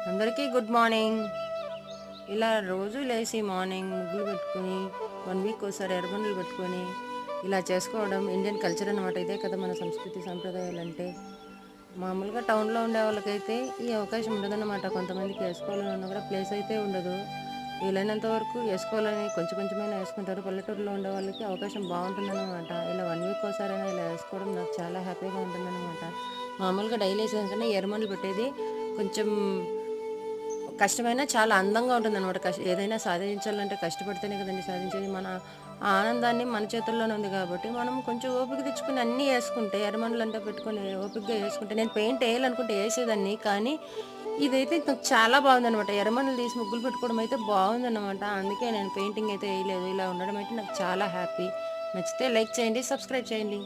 అందరికీ good morning. ఇలా రోజు లేచి మార్నింగ్ ముగ్గులు పెట్టుకొని 1 వీక్ ఒకసారి ఎర్రబండలు పెట్టుకొని ఇలా చేసుకోవడం ఇండియన్ కల్చర్ అనమాట. ఇదే కదా మన సంస్కృతి సంప్రదాయాలు అంటే. మామూలుగా టౌన్లో ఉండే వాళ్ళకైతే ఈ అవకాశం ఉండదన్నమాట. కొంతమందికి వేసుకోవాలని ఉన్నా కూడా ప్లేస్ అయితే ఉండదు. వీలైనంత వరకు వేసుకోవాలని కొంచెం కొంచెమైనా వేసుకుంటారు. పల్లెటూరులో ఉండే వాళ్ళకి అవకాశం బాగుంటుందన్నమాట. ఇలా 1 వీక్ ఒకసారైనా ఇలా వేసుకోవడం నాకు చాలా హ్యాపీగా ఉంటుందన్నమాట. మామూలుగా డైలీ వేసేదానికన్నా ఎర్రమండలు పెట్టేది కొంచెం కష్టమైనా చాలా అందంగా ఉంటుందన్నమాట. ఏదైనా సాధించాలంటే కష్టపడితేనే కదండీ సాధించేది. మన ఆనందాన్ని మన చేతుల్లోనే ఉంది కాబట్టి, మనం కొంచెం ఓపిక తెచ్చుకొని అన్నీ యేసుకుంటే, ఎర్రమండలంతా పెట్టుకొని ఓపికగా యేసుకుంటే, నేను పెయింట్ ఎయాలనుకుంటే యేసేదాన్ని. కానీ, ఇదైతే నాకు చాలా బాగుందనమాట. ఎర్రమండలు తీసి ముగ్గులు పెట్టుకోవడం అయితే బాగుందన్నమాట. అందుకే నేను పెయింటింగ్ అయితే ఎయలేదు. ఇలా ఉండడం అయితే నాకు చాలా హ్యాపీ. నచ్చితే లైక్ చేయండి, సబ్స్క్రైబ్ చేయండి.